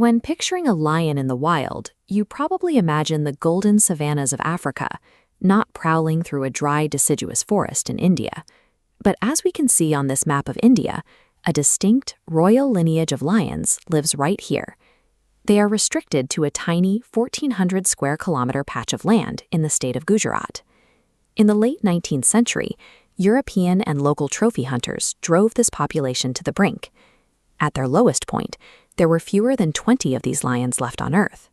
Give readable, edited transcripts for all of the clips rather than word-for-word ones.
When picturing a lion in the wild, you probably imagine the golden savannas of Africa, not prowling through a dry deciduous forest in India. But as we can see on this map of India, a distinct royal lineage of lions lives right here. They are restricted to a tiny 1,400 square kilometer patch of land in the state of Gujarat. In the late 19th century, European and local trophy hunters drove this population to the brink. At their lowest point, there were fewer than 20 of these lions left on Earth.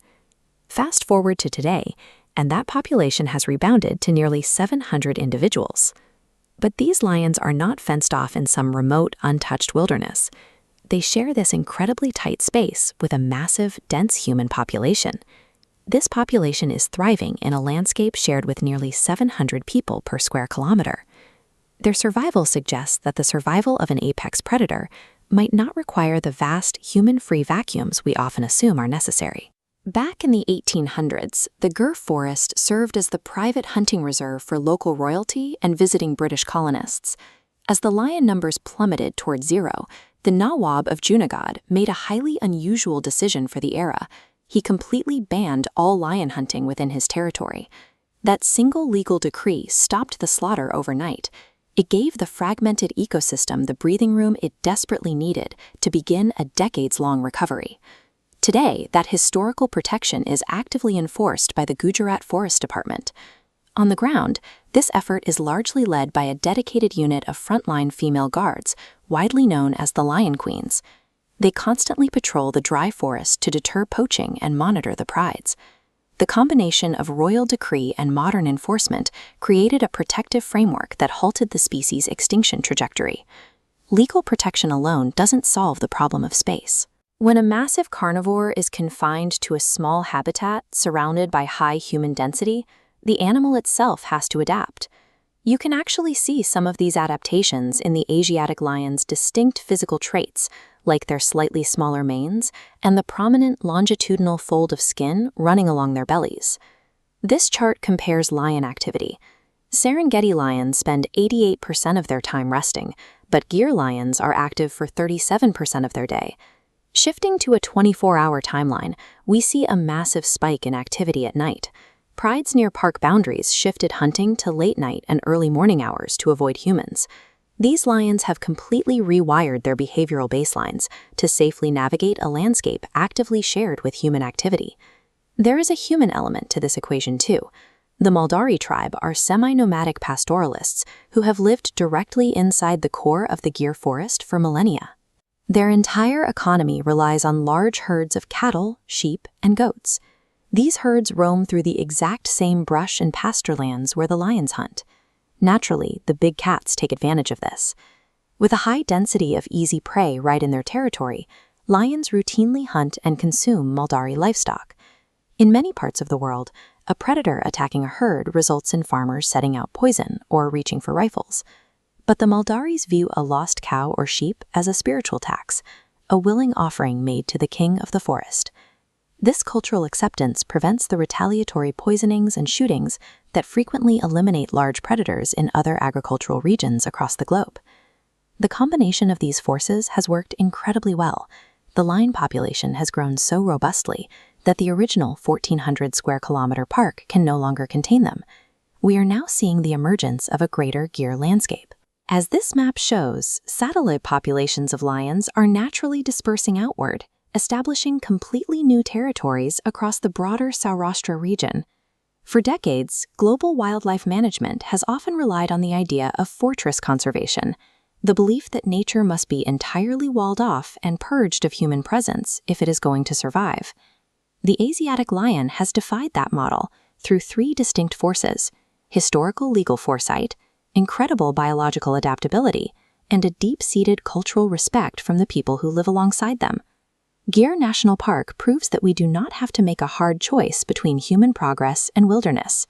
Fast forward to today, and that population has rebounded to nearly 700 individuals. But these lions are not fenced off in some remote, untouched wilderness. They share this incredibly tight space with a massive, dense human population. This population is thriving in a landscape shared with nearly 700 people per square kilometer. Their survival suggests that the survival of an apex predator might not require the vast, human-free vacuums we often assume are necessary. Back in the 1800s, the Gir Forest served as the private hunting reserve for local royalty and visiting British colonists. As the lion numbers plummeted toward zero, the Nawab of Junagadh made a highly unusual decision for the era. He completely banned all lion hunting within his territory. That single legal decree stopped the slaughter overnight. It gave the fragmented ecosystem the breathing room it desperately needed to begin a decades-long recovery. Today, that historical protection is actively enforced by the Gujarat Forest Department. On the ground, this effort is largely led by a dedicated unit of frontline female guards, widely known as the Lion Queens. They constantly patrol the dry forest to deter poaching and monitor the prides. The combination of royal decree and modern enforcement created a protective framework that halted the species' extinction trajectory. Legal protection alone doesn't solve the problem of space. When a massive carnivore is confined to a small habitat surrounded by high human density, the animal itself has to adapt. You can actually see some of these adaptations in the Asiatic lion's distinct physical traits, like their slightly smaller manes and the prominent longitudinal fold of skin running along their bellies. This chart compares lion activity. Serengeti lions spend 88% of their time resting, but Gir lions are active for 37% of their day. Shifting to a 24-hour timeline, we see a massive spike in activity at night. Prides near park boundaries shifted hunting to late night and early morning hours to avoid humans. These lions have completely rewired their behavioral baselines to safely navigate a landscape actively shared with human activity. There is a human element to this equation too. The Maldhari tribe are semi-nomadic pastoralists who have lived directly inside the core of the Gir forest for millennia. Their entire economy relies on large herds of cattle, sheep, and goats. These herds roam through the exact same brush and pasture lands where the lions hunt. Naturally, the big cats take advantage of this. With a high density of easy prey right in their territory, lions routinely hunt and consume Maldhari livestock. In many parts of the world, a predator attacking a herd results in farmers setting out poison or reaching for rifles. But the Maldharis view a lost cow or sheep as a spiritual tax, a willing offering made to the king of the forest. This cultural acceptance prevents the retaliatory poisonings and shootings that frequently eliminate large predators in other agricultural regions across the globe. The combination of these forces has worked incredibly well. The lion population has grown so robustly that the original 1,400 square kilometer park can no longer contain them. We are now seeing the emergence of a greater Gir landscape. As this map shows, satellite populations of lions are naturally dispersing outward, establishing completely new territories across the broader Saurashtra region. For decades, global wildlife management has often relied on the idea of fortress conservation, the belief that nature must be entirely walled off and purged of human presence if it is going to survive. The Asiatic lion has defied that model through three distinct forces: historical legal foresight, incredible biological adaptability, and a deep-seated cultural respect from the people who live alongside them. Gir National Park proves that we do not have to make a hard choice between human progress and wilderness.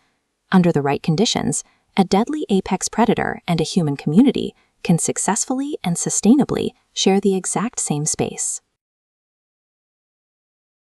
Under the right conditions, a deadly apex predator and a human community can successfully and sustainably share the exact same space.